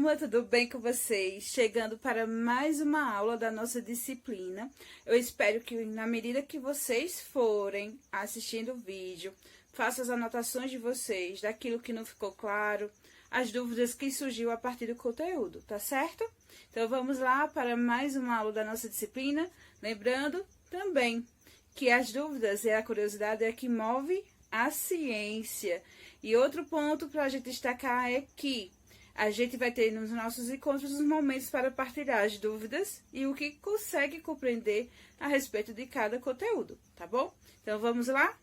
turma, tudo bem com vocês? Chegando para mais uma aula da nossa disciplina. Eu espero que, na medida que vocês forem assistindo o vídeo, façam as anotações de vocês, daquilo que não ficou claro, as dúvidas que surgiu a partir do conteúdo, tá certo? Então, vamos lá para mais uma aula da nossa disciplina. Lembrando também que as dúvidas e a curiosidade é que move a ciência. E outro ponto para a gente destacar é que a gente vai ter nos nossos encontros os momentos para partilhar as dúvidas e o que consegue compreender a respeito de cada conteúdo, tá bom? Então, vamos lá?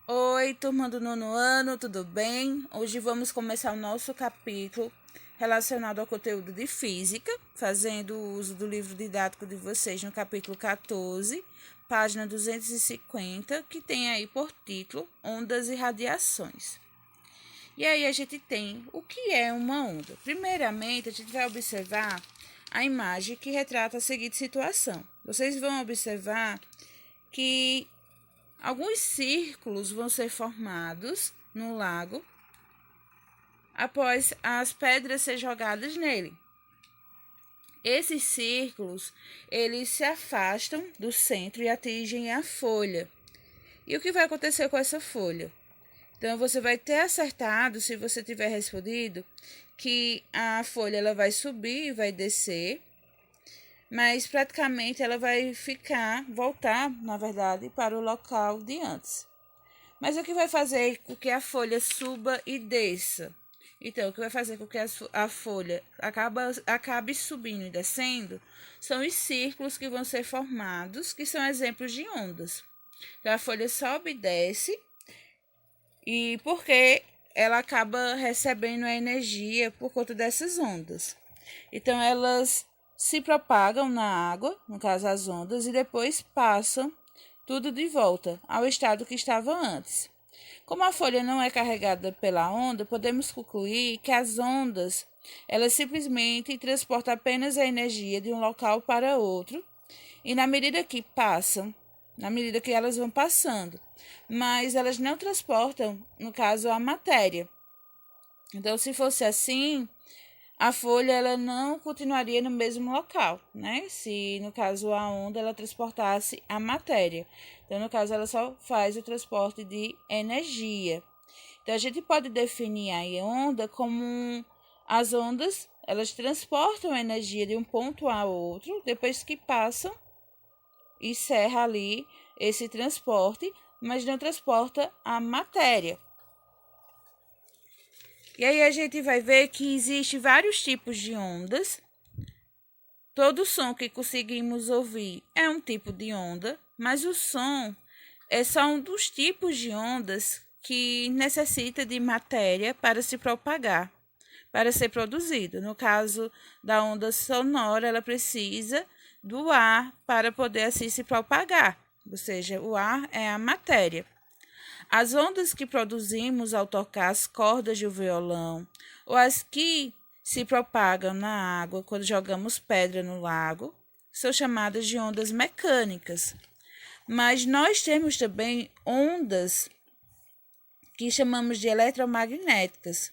Oi, turma do nono ano, tudo bem? Hoje vamos começar o nosso capítulo relacionado ao conteúdo de física, fazendo uso do livro didático de vocês no capítulo 14, página 250, que tem aí por título Ondas e Radiações. E aí a gente tem o que é uma onda. Primeiramente, a gente vai observar a imagem que retrata a seguinte situação. Vocês vão observar que alguns círculos vão ser formados no lago após as pedras serem jogadas nele. Esses círculos, eles se afastam do centro e atingem a folha. E o que vai acontecer com essa folha? Então, você vai ter acertado, se você tiver respondido, que a folha ela vai subir e vai descer, mas praticamente ela vai voltar, na verdade, para o local de antes. Mas o que vai fazer com que a folha suba e desça? Então, o que vai fazer com que a folha acabe subindo e descendo são os círculos que vão ser formados, que são exemplos de ondas. Então, a folha sobe e desce, e porque ela acaba recebendo a energia por conta dessas ondas. Então, elas se propagam na água, no caso as ondas, e depois passam tudo de volta ao estado que estava antes. Como a folha não é carregada pela onda, podemos concluir que as ondas, elas simplesmente transportam apenas a energia de um local para outro, e na medida que elas vão passando, mas elas não transportam, no caso, a matéria. Então, se fosse assim, a folha ela não continuaria no mesmo local, né? Se, no caso, a onda ela transportasse a matéria. Então, no caso, ela só faz o transporte de energia. Então, a gente pode definir a onda como as ondas, elas transportam a energia de um ponto a outro, depois que passam e encerra ali esse transporte, mas não transporta a matéria. E aí a gente vai ver que existe vários tipos de ondas. Todo som que conseguimos ouvir é um tipo de onda, mas o som é só um dos tipos de ondas que necessita de matéria para se propagar, para ser produzido. No caso da onda sonora, ela precisa do ar para poder assim se propagar, ou seja, o ar é a matéria. As ondas que produzimos ao tocar as cordas de um violão, ou as que se propagam na água quando jogamos pedra no lago, são chamadas de ondas mecânicas. Mas nós temos também ondas que chamamos de eletromagnéticas,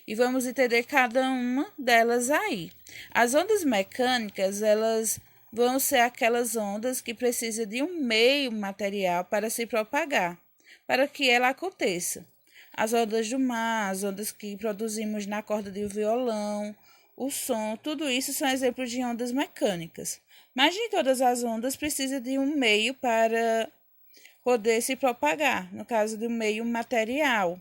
e vamos entender cada uma delas aí. As ondas mecânicas, elas vão ser aquelas ondas que precisam de um meio material para se propagar, para que ela aconteça. As ondas do mar, as ondas que produzimos na corda de um violão, o som, tudo isso são exemplos de ondas mecânicas. Mas nem todas as ondas precisam de um meio para poder se propagar, no caso de um meio material.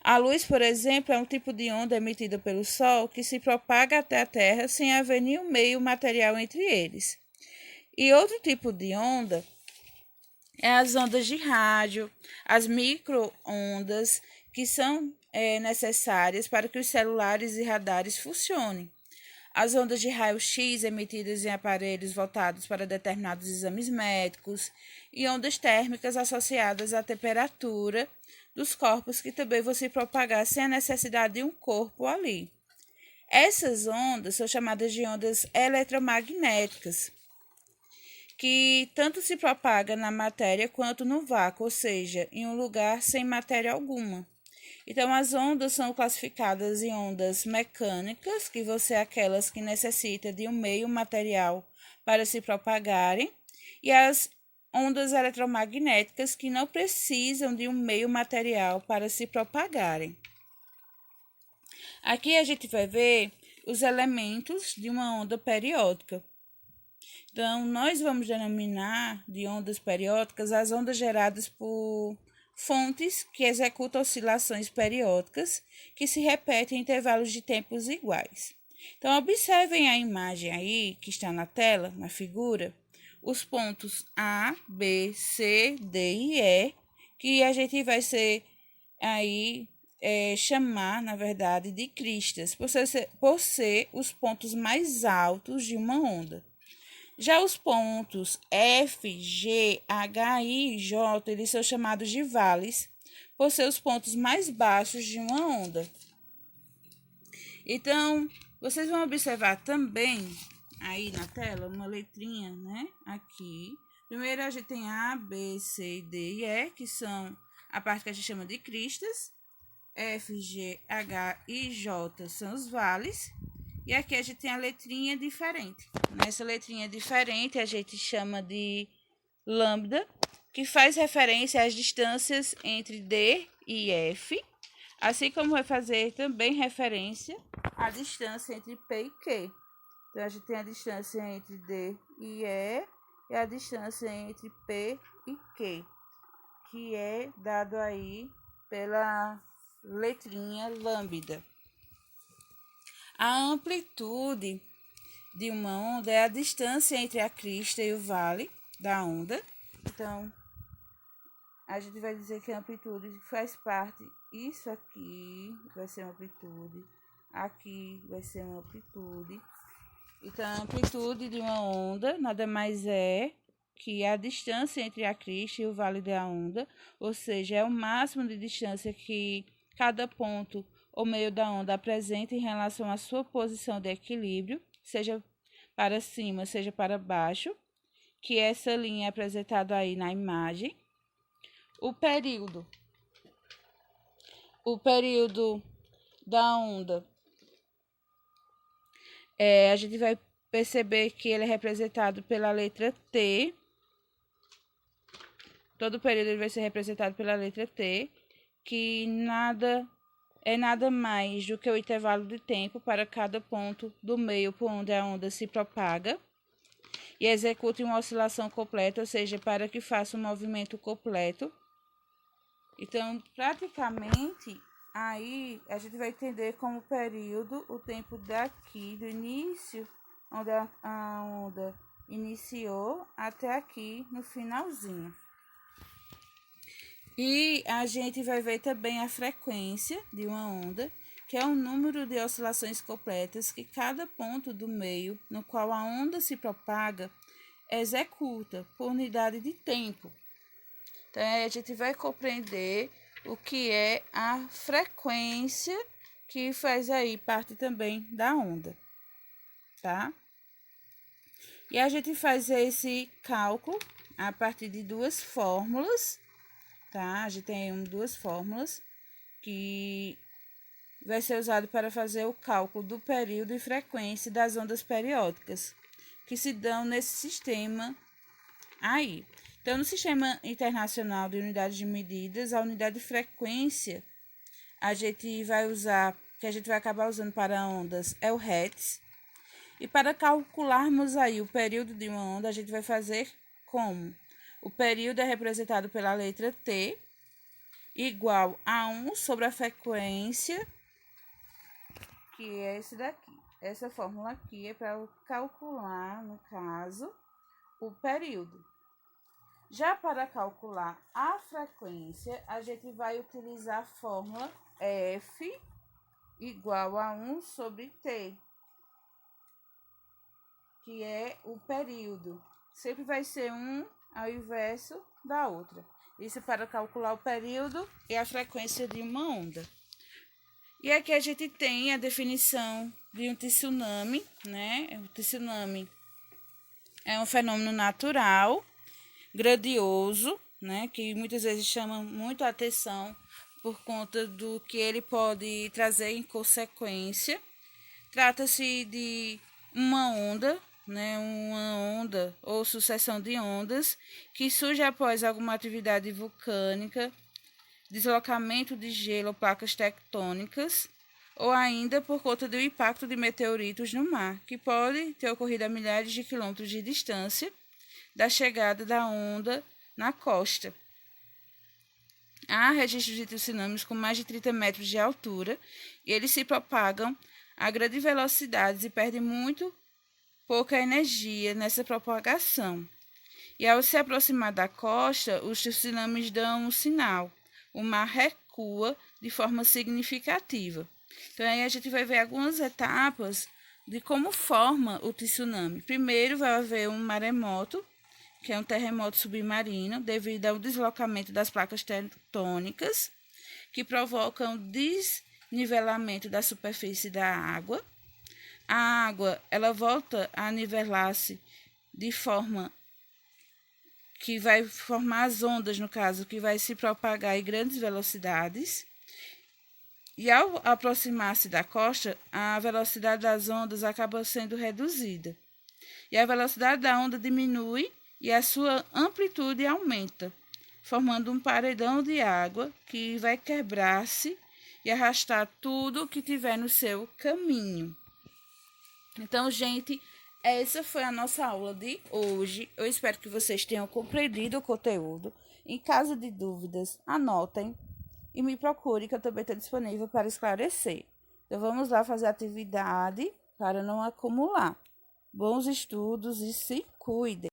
A luz, por exemplo, é um tipo de onda emitida pelo Sol que se propaga até a Terra sem haver nenhum meio material entre eles. E outro tipo de onda é as ondas de rádio, as micro-ondas, que são necessárias para que os celulares e radares funcionem. As ondas de raio-x emitidas em aparelhos voltados para determinados exames médicos e ondas térmicas associadas à temperatura dos corpos que também vão se propagar sem a necessidade de um corpo ali. Essas ondas são chamadas de ondas eletromagnéticas, que tanto se propaga na matéria quanto no vácuo, ou seja, em um lugar sem matéria alguma. Então, as ondas são classificadas em ondas mecânicas, que vão ser aquelas que necessitam de um meio material para se propagarem, e as ondas eletromagnéticas, que não precisam de um meio material para se propagarem. Aqui a gente vai ver os elementos de uma onda periódica. Então, nós vamos denominar de ondas periódicas as ondas geradas por fontes que executam oscilações periódicas que se repetem em intervalos de tempos iguais. Então, observem a imagem aí que está na tela, na figura, os pontos A, B, C, D e E, que a gente vai ser aí chamar, na verdade, de cristas, por ser os pontos mais altos de uma onda. Já os pontos F, G, H, I e J, eles são chamados de vales, por ser os pontos mais baixos de uma onda. Então, vocês vão observar também, aí na tela, uma letrinha, né? Aqui. Primeiro, a gente tem A, B, C, D e E, que são a parte que a gente chama de cristas. F, G, H e J são os vales. E aqui a gente tem a letrinha diferente. Nessa letrinha diferente a gente chama de lambda, que faz referência às distâncias entre D e F, assim como vai fazer também referência à distância entre P e Q. Então, a gente tem a distância entre D e E e a distância entre P e Q, que é dado aí pela letrinha lambda. A amplitude de uma onda é a distância entre a crista e o vale da onda. Então, a gente vai dizer que a amplitude faz parte, isso aqui vai ser uma amplitude, aqui vai ser uma amplitude. Então, a amplitude de uma onda nada mais é que a distância entre a crista e o vale da onda, ou seja, é o máximo de distância que cada ponto ou meio da onda apresenta em relação à sua posição de equilíbrio, seja para cima, seja para baixo, que essa linha é apresentada aí na imagem. O período da onda, a gente vai perceber que ele é representado pela letra T. Todo o período ele vai ser representado pela letra T, que nada mais do que o intervalo de tempo para cada ponto do meio por onde a onda se propaga e execute uma oscilação completa, ou seja, para que faça um movimento completo. Então, praticamente, aí a gente vai entender como período o tempo daqui, do início, onde a onda iniciou, até aqui no finalzinho. E a gente vai ver também a frequência de uma onda, que é o número de oscilações completas que cada ponto do meio no qual a onda se propaga executa por unidade de tempo. Então, a gente vai compreender o que é a frequência, que faz aí parte também da onda, tá? E a gente faz esse cálculo a partir de duas fórmulas, tá? A gente tem duas fórmulas que vai ser usado para fazer o cálculo do período e frequência das ondas periódicas, que se dão nesse sistema aí. Então, no Sistema Internacional de Unidades de Medidas, a unidade de frequência a gente vai usar, que a gente vai acabar usando para ondas, é o Hertz. E para calcularmos aí o período de uma onda, a gente vai fazer como? O período é representado pela letra T, igual a 1 sobre a frequência, que é esse daqui. Essa fórmula aqui é para calcular, no caso, o período. Já para calcular a frequência, a gente vai utilizar a fórmula F igual a 1 sobre T, que é o período. Sempre vai ser um ao invés da outra. Isso para calcular o período e a frequência de uma onda. E aqui a gente tem a definição de um tsunami, né? O tsunami é um fenômeno natural, grandioso, né, que muitas vezes chama muito a atenção por conta do que ele pode trazer em consequência. Trata-se de uma onda, né, uma onda ou sucessão de ondas que surge após alguma atividade vulcânica, deslocamento de gelo ou placas tectônicas, ou ainda por conta do impacto de meteoritos no mar, que pode ter ocorrido a milhares de quilômetros de distância da chegada da onda na costa. Há registros de tsunamis com mais de 30 metros de altura e eles se propagam a grandes velocidades e perdem muito pouca energia nessa propagação. E ao se aproximar da costa, os tsunamis dão um sinal. O mar recua de forma significativa. Então aí a gente vai ver algumas etapas de como forma o tsunami. Primeiro vai haver um maremoto, que é um terremoto submarino, devido ao deslocamento das placas tectônicas, que provocam desnivelamento da superfície da água. A água ela volta a nivelar-se de forma que vai formar as ondas, no caso, que vai se propagar em grandes velocidades. E ao aproximar-se da costa, a velocidade das ondas acaba sendo reduzida. E a velocidade da onda diminui e a sua amplitude aumenta, formando um paredão de água que vai quebrar-se e arrastar tudo que tiver no seu caminho. Então, gente, essa foi a nossa aula de hoje. Eu espero que vocês tenham compreendido o conteúdo. Em caso de dúvidas, anotem e me procure, que eu também estou disponível para esclarecer. Então, vamos lá fazer a atividade para não acumular. Bons estudos e se cuidem!